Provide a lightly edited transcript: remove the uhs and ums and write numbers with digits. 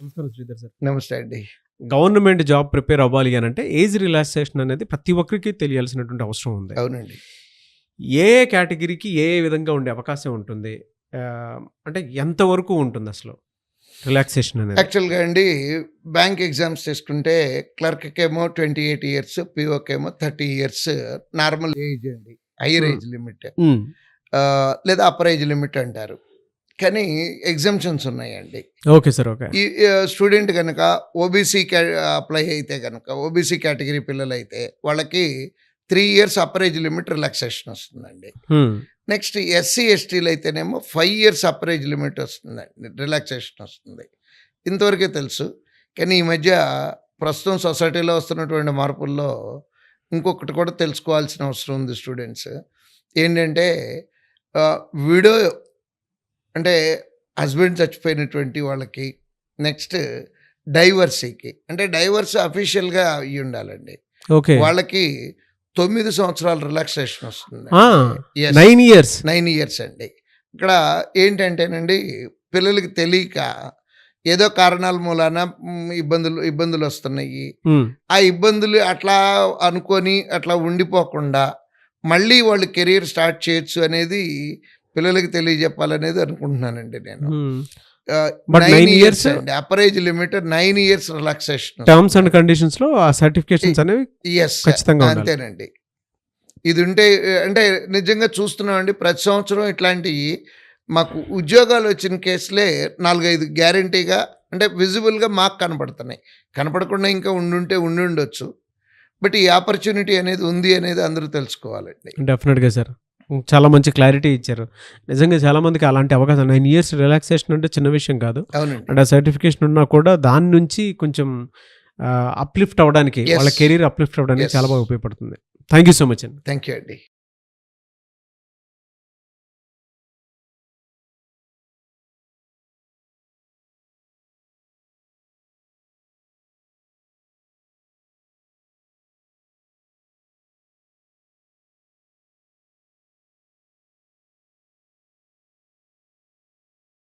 నమస్కారం శ్రీధర్ సార్. నమస్తే అండి. గవర్నమెంట్ జాబ్ ప్రిపేర్ అవ్వాలి అనంటే ఏజ్ రిలాక్సేషన్ అనేది ప్రతి ఒక్కరికి తెలియాల్సినటువంటి అవసరం ఉంది. అవునండి. ఏ కేటగిరీకి ఏ విధంగా ఉండే అవకాశం ఉంటుంది? అంటే ఎంతవరకు ఉంటుంది అసలు రిలాక్సేషన్ అనేది? యాక్చువల్‌గా అండి బ్యాంక్ ఎగ్జామ్స్ తీసుకుంటే క్లర్క్‌కేమో 28 ఇయర్స్, పీఓకేమో 30 ఇయర్స్ నార్మల్ ఏజ్ అండి. Hire age limit. లేదా అప్పర్ ఏజ్ లిమిట్ అంటారు. కానీ ఎగ్జామ్షన్స్ ఉన్నాయండి. Okay sir. ఓకే. ఈ స్టూడెంట్ కనుక ఓబీసీ అప్లై అయితే కనుక ఓబీసీ కేటగిరీ పిల్లలైతే వాళ్ళకి 3 years upper age limit relaxation వస్తుందండి. నెక్స్ట్ ఎస్సీ ఎస్టీలు అయితేనేమో 5 ఇయర్స్ అప్పర్ ఏజ్ లిమిట్ వస్తుందండి, రిలాక్సేషన్ వస్తుంది. ఇంతవరకే తెలుసు. కానీ ఈ మధ్య ప్రస్తుతం సొసైటీలో వస్తున్నటువంటి మార్పుల్లో ఇంకొకటి కూడా తెలుసుకోవాల్సిన అవసరం ఉంది స్టూడెంట్స్. ఏంటంటే వీడియో అంటే హస్బెండ్ చచ్చిపోయినటువంటి వాళ్ళకి, నెక్స్ట్ డైవర్సీకి, అంటే డైవర్స్ అఫీషియల్గా అయ్యి ఉండాలండి. ఓకే. వాళ్ళకి 9 సంవత్సరాల రిలాక్సేషన్ వస్తుంది. 9 ఇయర్స్. 9 ఇయర్స్ అండి. ఇక్కడ ఏంటంటేనండి పిల్లలకి తెలియక ఏదో కారణాల మూలాన ఇబ్బందులు వస్తున్నాయి. ఆ ఇబ్బందులు అట్లా అనుకొని అట్లా ఉండిపోకుండా మళ్ళీ వాళ్ళు కెరీర్ స్టార్ట్ చేయొచ్చు అనేది పిల్లలకి తెలియజెప్పాలనేది అనుకుంటున్నానండి నేను. 9 ఇయర్స్ అండి upper age limit, 9 years relaxation. Terms and conditions లో ఆ సర్టిఫికేషన్స్ అనేవి ఖచ్చితంగా ఉండాలి. అంతేనండి. ఇది ఉంటే అంటే నిజంగా చూస్తున్నామండి ప్రతి సంవత్సరం ఇట్లాంటివి మాకు ఉద్యోగాలు వచ్చిన కేసులే 4-5 గ్యారంటీగా అంటే విజిబుల్గా మాకు కనపడుతున్నాయి. కనపడకుండా ఇంకా ఉండుండొచ్చు. బట్ ఈ ఆపర్చునిటీ అనేది ఉంది అనేది అందరూ తెలుసుకోవాలండి. డెఫినెట్గా సార్. చాలా మంచి క్లారిటీ ఇచ్చారు. నిజంగా చాలా మందికి అలాంటి అవకాశం 9 ఇయర్స్ రిలాక్సేషన్ అంటే చిన్న విషయం కాదు. అవునండి. అంటే ఆ సర్టిఫికేషన్ ఉన్నా కూడా దాని నుంచి కొంచెం అప్లిఫ్ట్ అవ్వడానికి, వాళ్ళ కెరీర్ అప్లిఫ్ట్ అవ్వడానికి చాలా బాగా ఉపయోగపడుతుంది. థ్యాంక్ యూ సో మచ్ అండి. థ్యాంక్ యూ అండి.